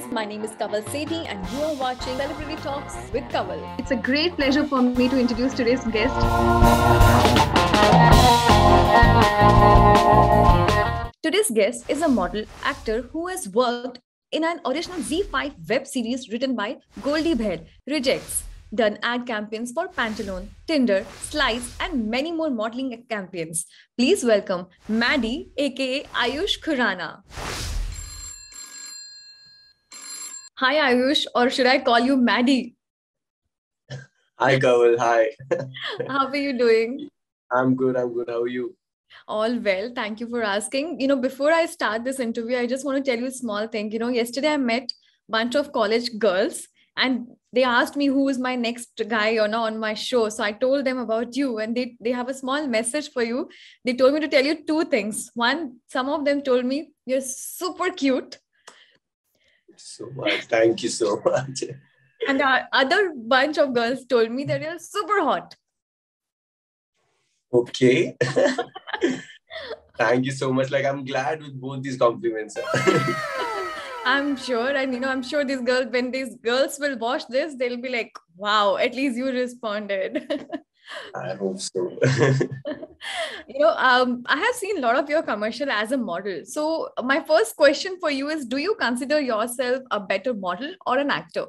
My name is Kawal Sethi and you are watching Celebrity Talks with Kawal. It's a great pleasure for me to introduce today's guest. Today's guest is a model actor who has worked in an original Z5 web series written by Goldie Bhair, RejctX, done ad campaigns for Pantaloons, Tinder, Slice, and many more modeling campaigns. Please welcome Maddy, aka Ayush Khurana. Hi Ayush, or should I call you Maddy? Hi Kawal, hi. How are you doing? I'm good. How are you? All well, thank you for asking. Before I start this interview, I just want to tell you a small thing. Yesterday I met a bunch of college girls and they asked me who is my next guy on my show. So I told them about you and they have a small message for you. They told me to tell you two things. One, some of them told me you're super cute. So much. Thank you so much. And the other bunch of girls told me that you're super hot. Okay. Thank you so much. I'm glad with both these compliments. I'm sure. And, I'm sure when these girls will watch this, they'll be like, wow, at least you responded. I hope so. I have seen a lot of your commercial as a model. So my first question for you is, do you consider yourself a better model or an actor?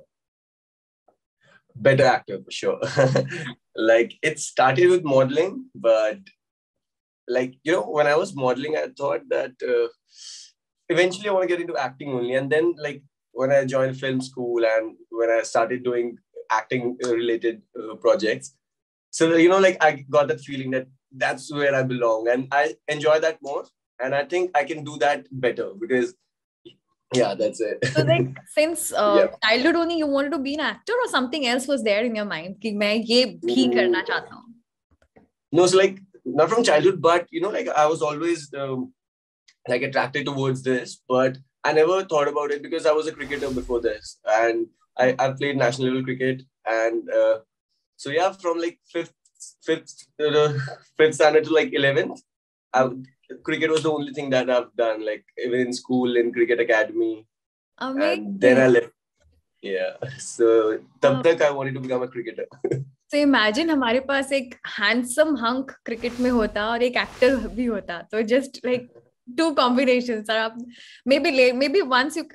Better actor for sure. It started with modeling, but when I was modeling, I thought that eventually I want to get into acting only. And then when I joined film school and when I started doing acting related projects, so I got that feeling that that's where I belong and I enjoy that more. And I think I can do that better because yeah, that's it. So since childhood only you wanted to be an actor or something else was there in your mind? Ki main ye bhi karna chahta hu. No, so not from childhood, but I was always attracted towards this, but I never thought about it because I was a cricketer before this and I played national level cricket and so yeah, from fifth standard to 11th, cricket was the only thing that I've done, even in school, in cricket academy. Amazing. And then I left. Yeah. So tab tak I wanted to become a cricketer. So imagine हमारे पास एक handsome hunk cricket में होता और एक actor भी होता. So just two combinations. Maybe once you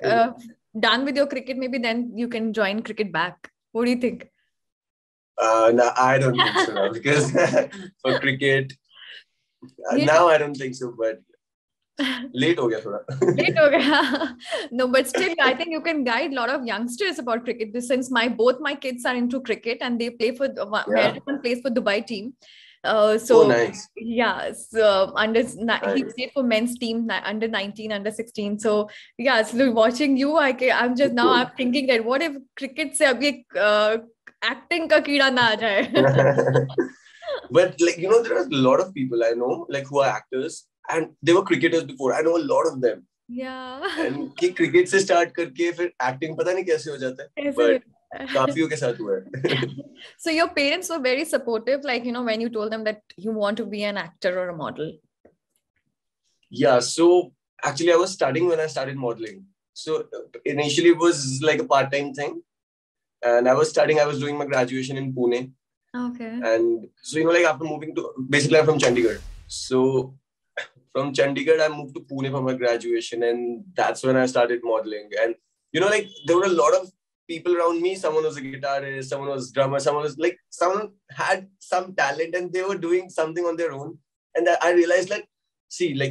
done with your cricket, maybe then you can join cricket back. What do you think? No, I don't think so because for cricket, now I don't think so, but late ho gaya thoda. Late ho gaya. No, but still, I think you can guide a lot of youngsters about cricket. Since both my kids are into cricket and they play for one plays for Dubai team. So nice. Yeah, so he played for men's team under 19, under 16. So yeah, so watching you, I'm thinking that what if cricket se abhi acting ka keeda na aa jaye. But there are a lot of people I know who are actors and they were cricketers before. I know a lot of them. Yeah. And cricket se start karke fir acting pata nahi kaise ho jata hai. But काफियों के साथ हुआ है. So your parents were very supportive, when you told them that you want to be an actor or a model. Yeah, so actually I was studying when I started modeling. So initially it was a part-time thing. And I was doing my graduation in Pune. Okay. And so, after moving basically I'm from Chandigarh. So from Chandigarh, I moved to Pune for my graduation. And that's when I started modeling. And, there were a lot of people around me. Someone was a guitarist, someone was a drummer, someone had some talent and they were doing something on their own. And I realized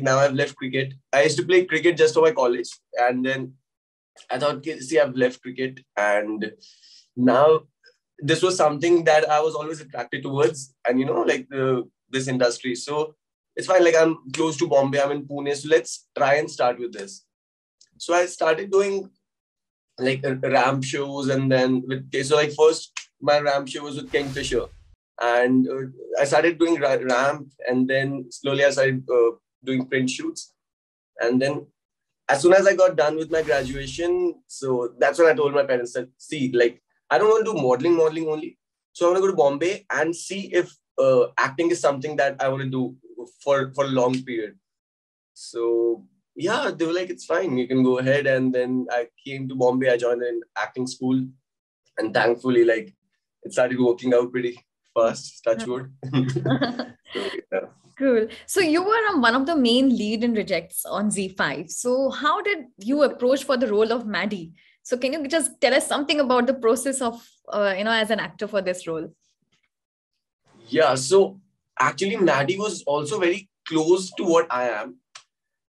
now I've left cricket. I used to play cricket just for my college. And then I thought, I've left cricket. And now this was something that I was always attracted towards. And, this industry. So it's fine. I'm close to Bombay. I'm in Pune. So let's try and start with this. So I started doing ramp shows and then first my ramp show was with Kingfisher and I started doing ramp and then slowly I started doing print shoots and then as soon as I got done with my graduation, so that's when I told my parents that I don't want to do modeling only, so I want to go to Bombay and see if acting is something that I want to do for a long period. So yeah, they were like, it's fine, you can go ahead. And then I came to Bombay, I joined an acting school, and thankfully, like, it started working out pretty fast, touch wood. So, yeah. Cool. So you were one of the main lead in Rejects on Z5. So how did you approach for the role of Maddy? So can you just tell us something about the process of, as an actor for this role? Yeah, so actually, Maddy was also very close to what I am.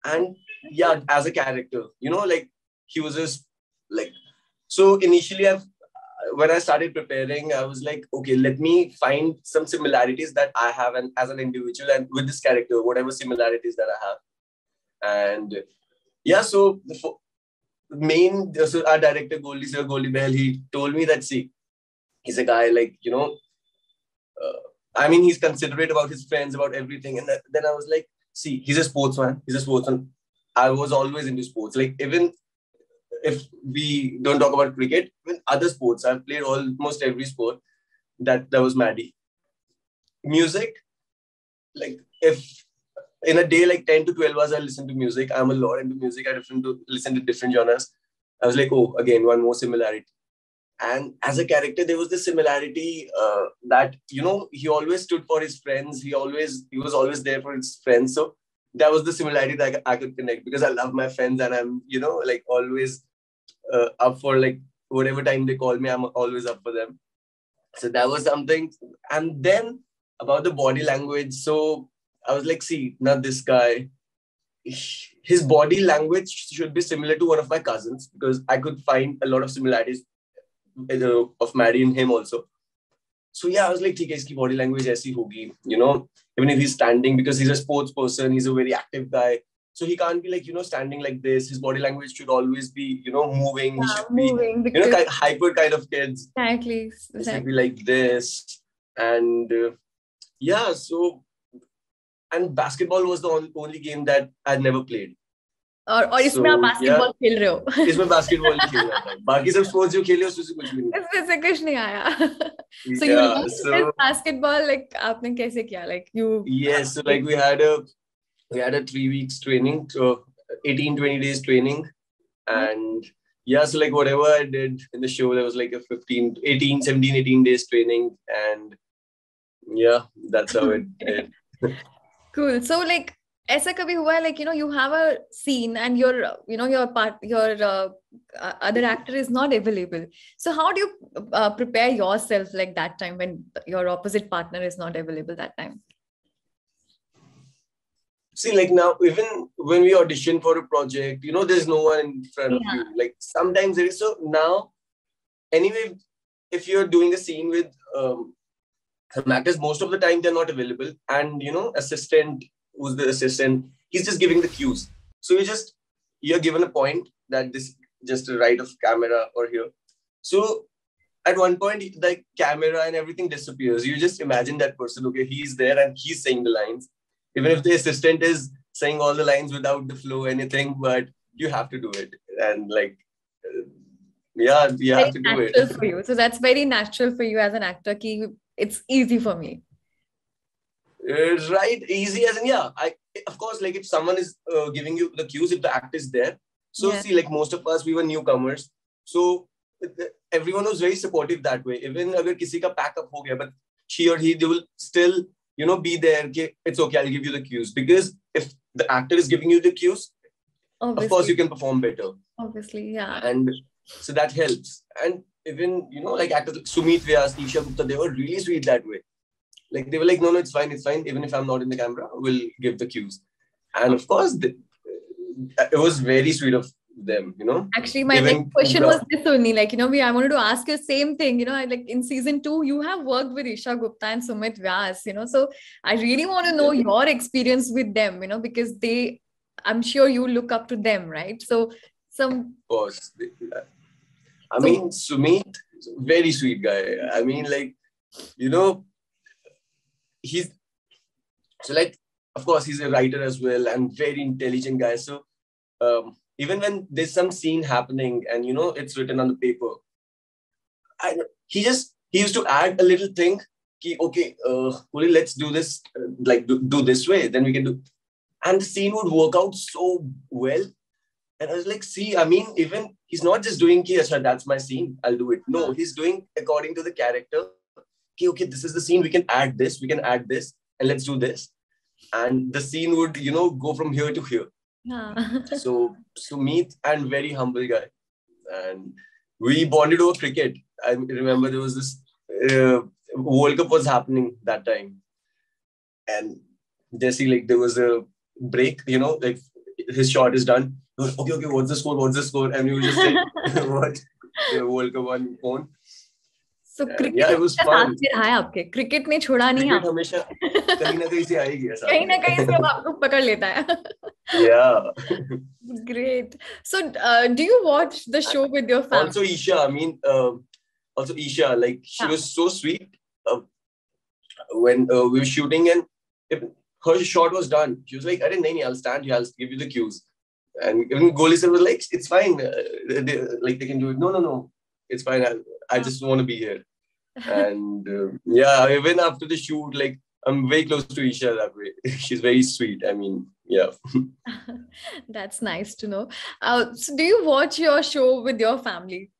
And yeah, as a character, like, he was just like, so initially when I started preparing, I was like, okay, let me find some similarities that I have and as an individual and with this character, whatever similarities that I have. And yeah, so so our director, Goldie Bell, he told me that, see, he's a guy like, I mean, he's considerate about his friends, about everything. And then I was like, see, he's a sportsman. I was always into sports. Like, even if we don't talk about cricket, even other sports, I've played almost every sport. That was Maddy. Music, like, if in a day, like 10 to 12 hours, I listen to music. I'm a lot into music. I listen to different genres. I was like, oh, again, one more similarity. And as a character, there was this similarity that, he always stood for his friends. He was always there for his friends. So that was the similarity that I could connect, because I love my friends and I'm, like, always up for, like, whatever time they call me, I'm always up for them. So that was something. And then about the body language. So I was like, see, not this guy. His body language should be similar to one of my cousins, because I could find a lot of similarities of Maddy in him also. So yeah, I was like, okay, his body language aisi hogi, even if he's standing, because he's a sports person, he's a very active guy. So he can't be like, standing like this. His body language should always be, moving. He should moving, be, hyper kind of kids. Exactly. It should be like this. And yeah, so, and basketball was the only game that I'd never played. और इसमें आप basketball खेल रहे हो? इसमें basketball खेल रहा था. बाकी सब स्पोर्ट्स जो खेले उसमें से कुछ भी नहीं. इसमें से कुछ नहीं आया. So you learned basketball, like आपने कैसे किया? Like you? Yes, so like we had a 3 weeks training, so 18-20 days training, and yeah, so like whatever I did in the show, there was like a 18 days training, and yeah, that's how it did. Cool. So like, ऐसा कभी हुआ है, like, you have a scene and your other actor is not available. So how do you prepare yourself like that time when your opposite partner is not available that time? See, like now, even when we audition for a project, there's no one in front of you. Like sometimes there is. So now, anyway, if you're doing a scene with some actors, most of the time they're not available. And, assistant, who's the assistant, he's just giving the cues. So you're given a point that this just a right of camera or here. So at one point, the camera and everything disappears. You just imagine that person, okay, he's there and he's saying the lines. Even if the assistant is saying all the lines without the flow, anything, but you have to do it. And like, yeah, you have to do it. For you. So that's very natural for you as an actor. It's easy for me. Right, easy as in, yeah. Of course, like if someone is giving you the cues, if the act is there. So see, like most of us, we were newcomers. So everyone was very supportive that way. Even if kisi ka pack up ho gaya, but she or he, they will still, be there. Okay, it's okay, I'll give you the cues. Because if the actor is giving you the cues, obviously, of course, you can perform better. Obviously, yeah. And so that helps. And even, like actors like Sumeet Vyas, Isha Gupta, they were really sweet that way. Like they were like, no, it's fine. Even if I'm not in the camera, we'll give the cues. And of course, it was very sweet of them, Actually, my next question was this only. Like, I wanted to ask you the same thing. Like in season 2, you have worked with Esha Gupta and Sumeet Vyas, so I really want to know your experience with them, because I'm sure you look up to them, right? So Of course. I mean, Sumeet, very sweet guy. I mean, like, he's so like, of course, he's a writer as well and very intelligent guy. So even when there's some scene happening and it's written on the paper, he used to add a little thing. Okay, let's do this, like do this way. Then we can do. And the scene would work out so well. And I was like, see, I mean, even he's not just doing, ki, Asha, that's my scene, I'll do it. No, he's doing according to the character. Ki, okay, this is the scene, we can add this, and let's do this. And the scene would, go from here to here. So Sumeet and very humble guy. And we bonded over cricket. I remember there was this World Cup was happening that time. And Jesse, like, there was a break, like his shot is done. Okay, what's the score? And we would just like watch the World Cup on phone. So cricket, yeah, it was fun. Cricket ने छोड़ा नहीं आप. Cricket हमेशा कहीं ना कहीं से आएगी ऐसा. कहीं ना कहीं से आपको पकड़ लेता है. Yeah. Great. So, do you watch the show with your family? Also Isha, like she was so sweet. When we were shooting and if her shot was done, she was like, "Nahi, I'll stand here. I'll give you the cues." And even goalie sir was like, "It's fine. They can do it." No. It's fine. I just want to be here. And even after the shoot, like I'm very close to Isha that way. She's very sweet. I mean, yeah. That's nice to know. So do you watch your show with your family?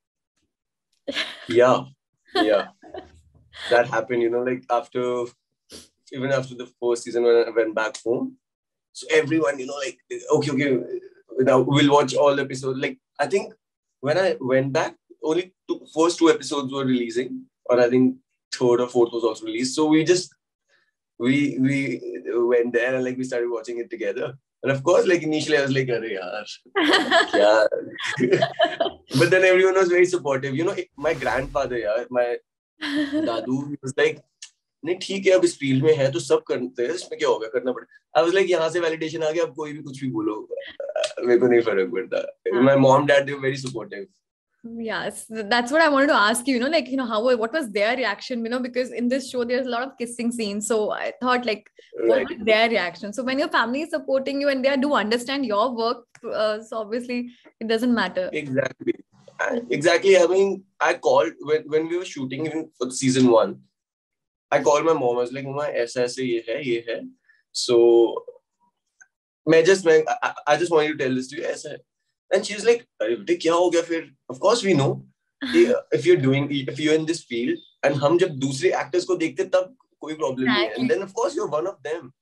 Yeah. That happened, like even after the first season when I went back home. So everyone, like, okay, now we'll watch all the episodes. Like, I think when I went back, only first two episodes were releasing, or I think third or fourth was also released. So we went there and like we started watching it together. And of course, like initially I was like, "Arey yaar, kya?" But then everyone was very supportive. My grandfather, my dadu, he was like, "नहीं ठीक है, अब इस field में है तो सब करते हैं, इसमें क्या होगा, करना पड़े." I was like, यहाँ से validation आ गया, अब कोई भी कुछ भी बोलो, मेरे को नहीं फर्क पड़ता. My mom, dad, they were very supportive. Yes, that's what I wanted to ask you. What was their reaction? Because in this show there's a lot of kissing scenes, so I thought like, what was their reaction? So when your family is supporting you and they do understand your work, so obviously it doesn't matter. Exactly. I mean, I called when we were shooting even for season 1. I called my mom. I was like, "Mama, ऐसा ये है." So I just want you to tell this to you. ऐसा है. And she was like, "अरे बेटे क्या हो गया फिर?" Of course we know if you're in this field and हम जब दूसरे actors को देखते तब कोई problem नहीं है. And then of course you're one of them.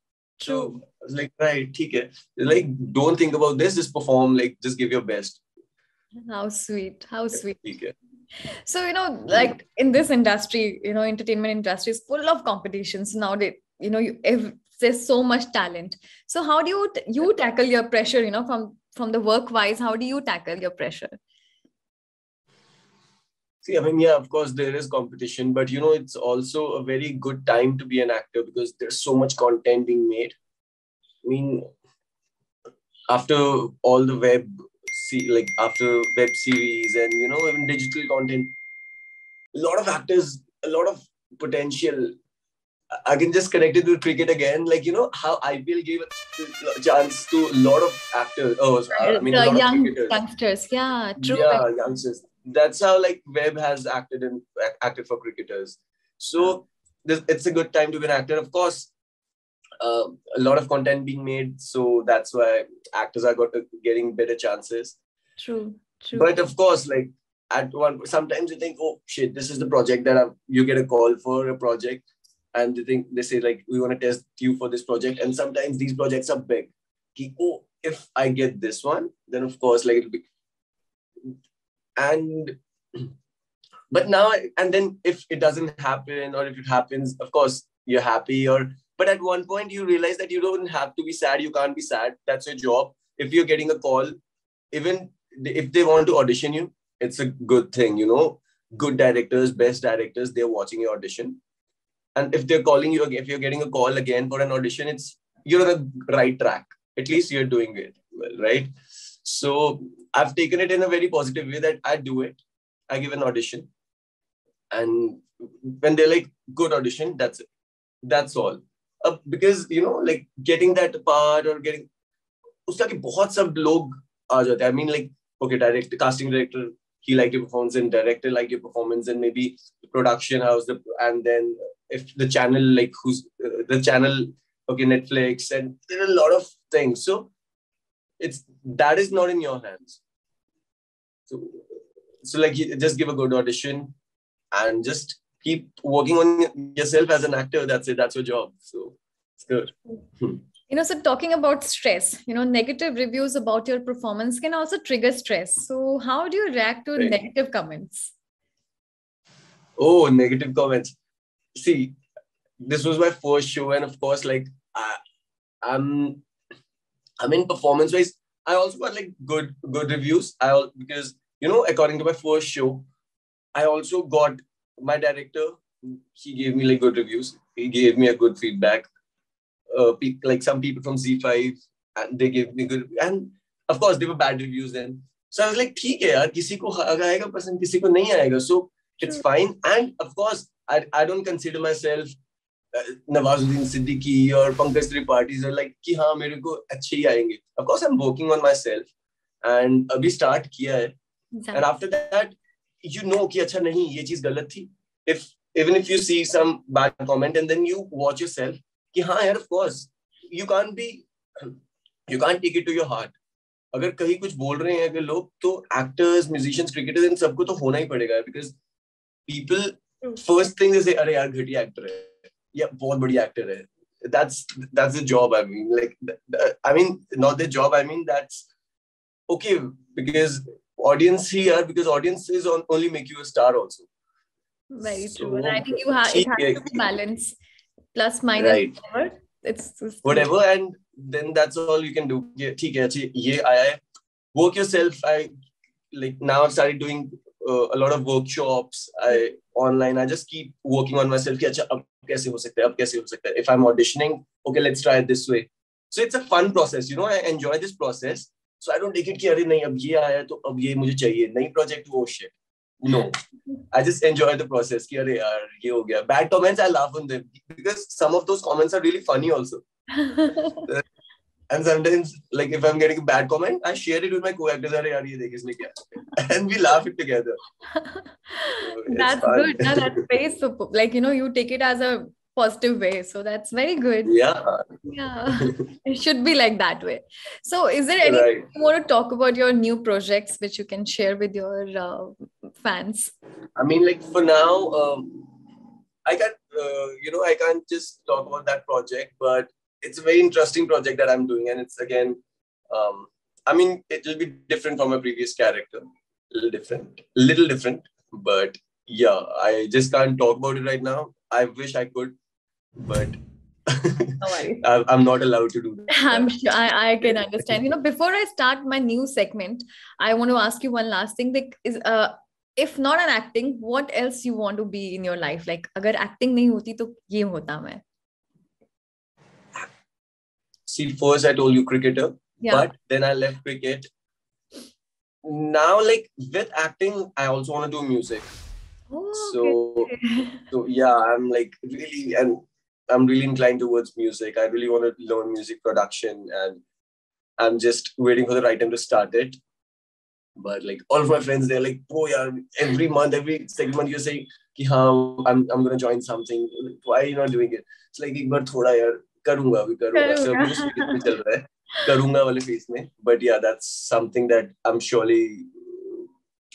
True. So I was like, right, ठीक है. Like, don't think about this. Just perform. Like, just give your best. How sweet. ठीक है. So, like in this industry, entertainment industry is full of competitions nowadays. There's so much talent. So how do you tackle your pressure, from the work wise, how do you tackle your pressure? See, I mean, yeah, of course there is competition, but it's also a very good time to be an actor because there's so much content being made. I mean, after all the after web series and, even digital content, a lot of actors, a lot of potential. I can just connect it with cricket again. Like, how IPL gave a chance to a lot of actors. A lot of cricketers. Youngsters. Yeah, true. Yeah, youngsters. That's how like web has acted for cricketers. So it's a good time to be an actor. Of course, a lot of content being made. So that's why actors are getting better chances. True. But of course, like sometimes you think, "Oh shit, this is the project that you get a call for a project." And they say like, "We want to test you for this project." And sometimes these projects are big. If I get this one, then of course like it'll be. But now and then if it doesn't happen or if it happens, of course you're happy but at one point you realize that you don't have to be sad. You can't be sad. That's your job. If you're getting a call, even if they want to audition you, it's a good thing, good directors, best directors, they're watching your audition. And if they're calling you again, if you're getting a call again for an audition, you're on the right track. At least you're doing it well, right? So I've taken it in a very positive way that I do it. I give an audition. And when they're like, "Good audition," that's it. That's all. Because, like getting that part or getting... Uska ki bahut sab log aa jate. I mean, like, okay, casting director, he liked your performance, and director liked your performance, and maybe the production house, and then if the channel, like who's the channel, okay, Netflix, and there are a lot of thing. So that is not in your hands. So like, just give a good audition and just keep working on yourself as an actor. That's it. That's your job. So it's good. So talking about stress, negative reviews about your performance can also trigger stress. So how do you react to negative comments? Oh, negative comments. See, this was my first show, and of course, like I'm in performance-wise, I also got like good reviews. Because according to my first show, I also got my director. He gave me like good reviews. He gave me a good feedback. Like some people from Z5, and they gave me good. And of course, they were bad reviews then. So I was like, ठीक है यार, किसी को आएगा पसंद, किसी को नहीं आएगा. So it's fine. And of course, I don't consider myself Nawazuddin Siddiqui or Pankaj Tripathi are like कि हाँ मेरे को अच्छे ही आएंगे. Of course, I'm working on myself, and अभी start किया है. Exactly. And after that, कि अच्छा नहीं, ये चीज गलत थी. Even if you see some bad comment and then you watch yourself, कि हाँ यार, of course, you can't take it to your heart. अगर कहीं कुछ बोल रहे हैं अगर लोग, तो actors, musicians, cricketers, इन सबको तो होना ही पड़ेगा, because people first thing they say, अरे यार घटिया actor है, या बहुत बढ़िया actor है. That's the job. I mean, not the job. I mean, that's okay, because audience only make you a star also. Very true. And I think it has to be balance, plus minus, right. Whatever. It's whatever, and then that's all you can do. Work yourself. Now I've started doing a lot of workshops. Online. I just keep working on myself. Ab kaise ho sakta hai? If I'm auditioning, okay, let's try it this way. So it's a fun process. I enjoy this process. So I don't take it कि अरे नहीं अब ये आया तो अब ये मुझे चाहिए, नई project, oh shit. No, I just enjoy the process. कि अरे यार ये हो गया. Bad comments, I laugh on them because some of those comments are really funny also. And sometimes, like if I'm getting a bad comment, I share it with my co-actors. अरे यार ये देख इसने क्या, and we laugh it together. So that's fun. Good. No, that's very super. Like you take it as a positive way, so that's very good. Yeah, it should be like that way. So is there anything you want to talk about your new projects which you can share with your fans? I mean, like for now, I can't just talk about that project, but it's a very interesting project that I'm doing, and it's again, it will be different from my previous character, little different, but yeah, I just can't talk about it right now. I wish I could, but I'm not allowed to do that. I'm sure I can understand. Before I start my new segment, I want to ask you one last thing. Like, if not an acting, what else you want to be in your life? Like, agar acting nahi hoti, to ye hota main. See, first I told you cricketer, but then I left cricket. Now, like with acting, I also want to do music. Oh, so yeah, I'm like really, and I'm really inclined towards music. I really want to learn music production, and I'm just waiting for the right time to start it. But like all of my friends, they're like, oh yeah, every month, every second month, you're saying, I'm going to join something. Why are you not doing it? It's like, एक बार थोड़ा यार करूँगा अभी करूँगा. So music चल रहा है, करूँगा वाले phase में. But yeah, that's something that I'm surely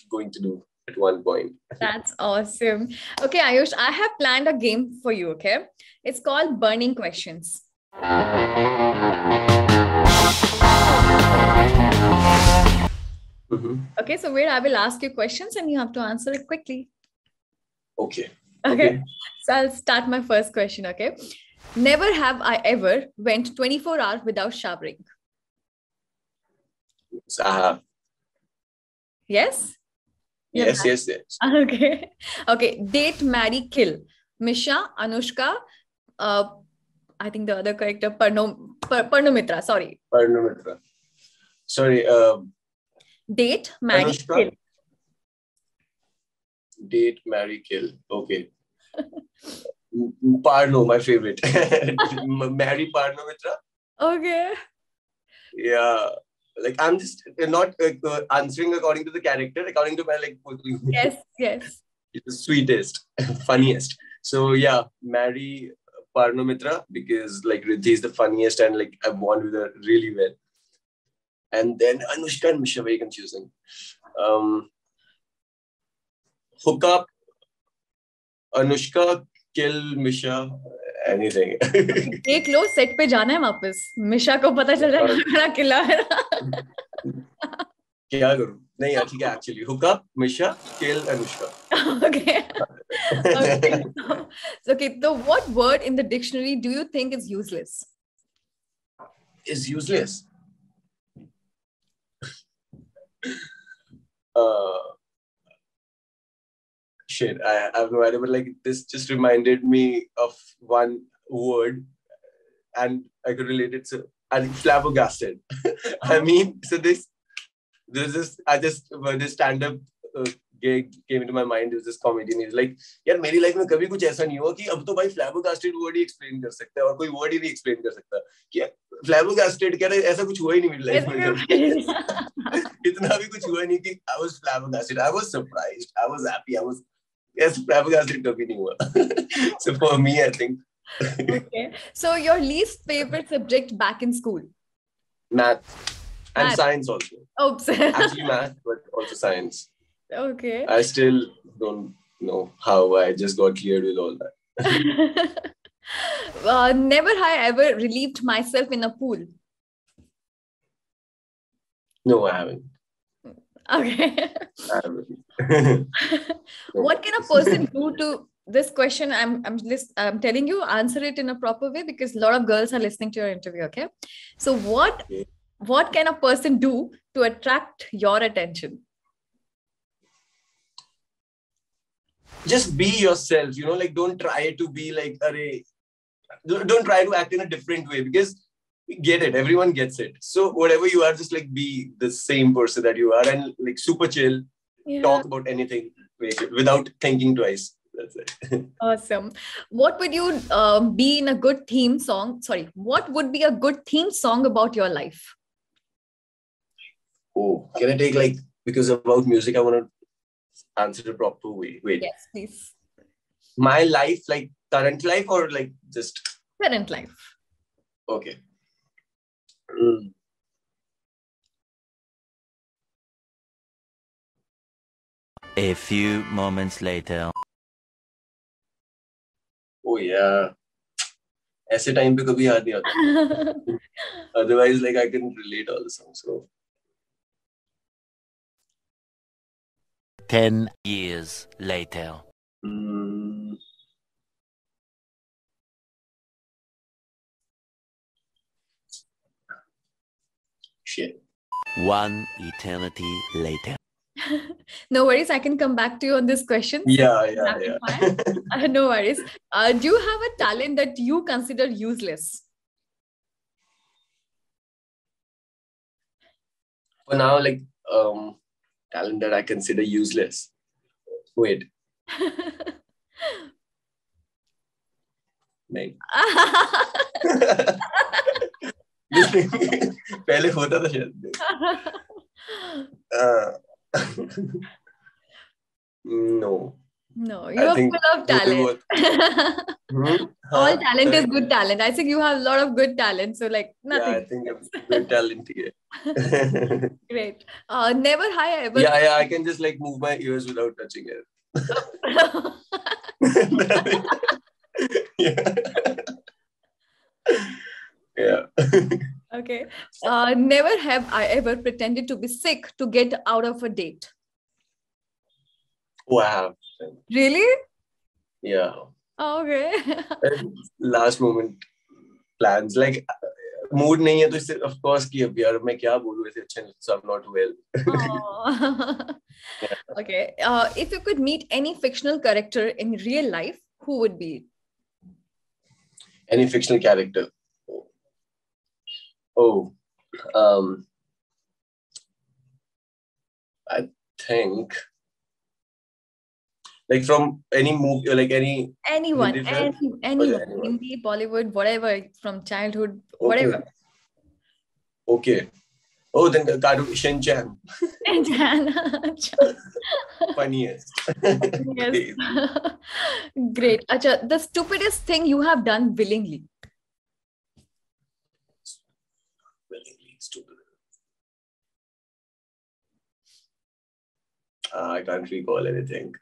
going to do at one point. That's awesome. Okay, Ayush, I have planned a game for you, okay? It's called Burning Questions. Mm-hmm. Okay, so where I will ask you questions and you have to answer it quickly. Okay. So I'll start my first question, okay? Never have I ever went 24 hours without showering. So I have. Yes? Yes. Okay. Date, marry, kill. Misha, Anushka, I think the other character, Parnomitra. Sorry. Date, marry, Anushka. kill. Date, marry, kill. Okay. Parno, my favorite. Marry Parnomitra. Okay. Yeah. Like I'm just not answering according to the character, according to my like. Yes. It's the sweetest, funniest. So yeah, marry Parno Mitra because like Riddhi is the funniest and like I bond with her really well. And then Anushka and Misha, very confusing. Hook up, Anushka, kill Misha, anything. देख लो set पे जाना है वापस मिशा को पता चल जाएगा मेरा किला है क्या करूं नहीं यार ठीक है actually hook up Misha kill Anushka. Okay. Okay. So what word in the dictionary do you think is useless? Is useless. Shit, I have no idea, but like this just reminded me of one word, and I could relate it to I think flabbergasted. I mean, so this stand-up gig came into my mind. Is this comedian? He's like, यार मेरी life में कभी कुछ ऐसा नहीं हुआ कि अब तो भाई flabbergasted word ही explain कर सकता है और कोई word ही नहीं explain कर सकता कि flabbergasted क्या ऐसा कुछ हुआ ही नहीं मेरी life में इतना भी कुछ हुआ नहीं कि I was flabbergasted. I was surprised. I was happy. Yes, flabbergasted कभी नहीं हुआ. So for me, I think. Okay. So your least favorite subject back in school? Math. And science also. Oops. Actually math, but also science. Okay. I still don't know how I just got cleared with all that. Never have I ever relieved myself in a pool. No, I haven't. Okay. I haven't. What can a person do to this question? I'm telling you, answer it in a proper way because a lot of girls are listening to your interview. Okay. So what can a person do to attract your attention? Just be yourself, like don't try to be like, don't try to act in a different way because we get it. Everyone gets it. So whatever you are, just like be the same person that you are and like super chill, talk about anything without thinking twice. That's it. Awesome. What would you be in a good theme song? Sorry, what would be a good theme song about your life? Oh, can I take like, because about music, I want to answer the proper way. Wait. Yes, please. My life, like current life or like just? Current life. Okay. A few moments later. Oh yeah. ऐसे time पे कभी याद नहीं आता. Otherwise, like I can relate all the songs. So 10 years later. Shit. One eternity later. No worries, I can come back to you on this question. Yeah. No worries. Do you have a talent that you consider useless? For now, like talent that I consider useless. Wait. नहीं. पहले होता था शायद. No. No, you are full of talent. All talent is good talent. I think you have a lot of good talent. So like nothing. Yeah, I think I'm good talent here. Great. Never have I ever. Yeah, I can just like move my ears without touching it. Yeah. Okay. Never have I ever pretended to be sick to get out of a date. Wow. Really? Yeah. Okay. Last moment plans. Like mood नहीं है तो इससे of course कि अब यार मैं क्या बोलूँ ऐसे अच्छे so I'm not well. Yeah. Okay. If you could meet any fictional character in real life, who would be it? Any fictional character? Oh, I think like from any movie, like anyone, anyone, Hindi, Bollywood, whatever, from childhood, whatever. Okay. Oh, then cartoon Shin-chan. Funniest. Funniest. Yes. Great. Acha, the stupidest thing you have done willingly. Willingly stupid. I can't recall anything.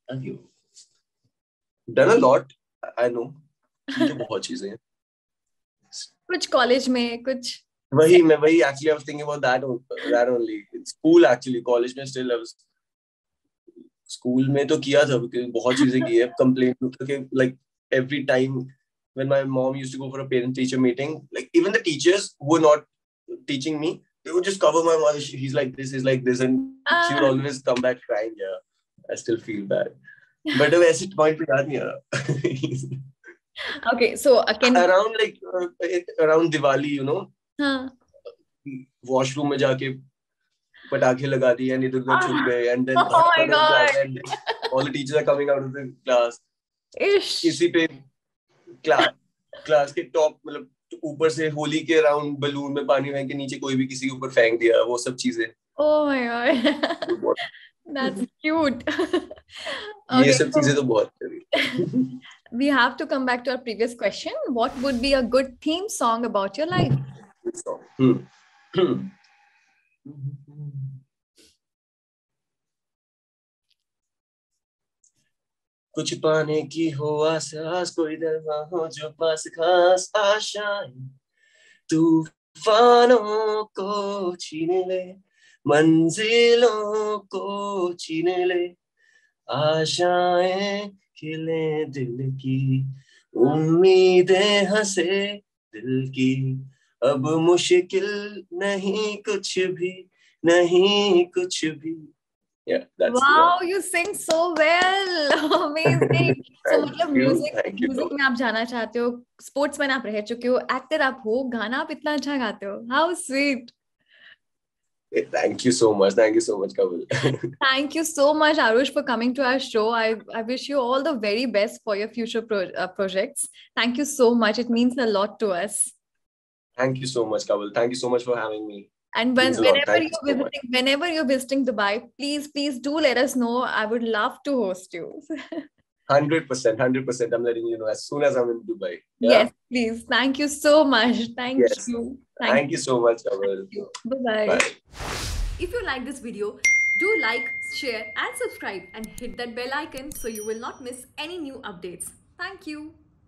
Have you done a lot? I know. की तो बहुत चीजें हैं. कुछ college में कुछ. वही actually I was thinking about that only. In school actually, college में still I was. School में तो किया था because बहुत चीजें की है. Complain okay, like every time when my mom used to go for a parent-teacher meeting, like even the teachers who were not teaching me, they would just cover my mother. He's like this, and she would always come back crying. Yeah, I still feel bad. But वैसे point पे याद नहीं आ रहा. Okay, so again around Diwali, you know, washroom में जाके पटाखे लगा दिए and इधर-उधर छुप गए and then oh my god, and all the teachers are coming out of the class. Ish. इसी पे क्लास के टॉप मतलब ऊपर से होली के अराउंड बलून में पानी फेंक के नीचे कोई भी किसी के ऊपर फेंक दिया, वो सब चीजें. Oh my god. That's cute. ये सब चीजें तो बहुत करी. We have to come back to our previous question. What would be a good theme song about your life? कुछ पाने की हो आस कोई दरवा हो जो पास खास आशाएं तूफानों को छीन ले मंजिलों को छीन ले आशाएं खिले दिल की उम्मीदें हंसे दिल की अब मुश्किल नहीं कुछ भी. Yeah, that's wow, you sing so well. Amazing. So मतलब music में आप जाना चाहते हो, स्पोर्ट्समैन आप रह चुके हो, एक्टर आप हो, गाना आप इतना अच्छा गाते हो. How sweet. Thank you so much, Kawal. Thank you so much, Ayush, for coming to our show. I wish you all the very best for your future projects. Thank you so much. It means a lot to us. Thank you so much, Kawal. Thank you so much for having me. And whenever you're visiting Dubai, please do let us know. I would love to host you. 100%. I'm letting you know as soon as I'm in Dubai. Yeah? Yes, please. Thank you so much. Thank you. Thank you so much, Kawal. Bye-bye. Bye. If you like this video, do like, share and subscribe and hit that bell icon so you will not miss any new updates. Thank you.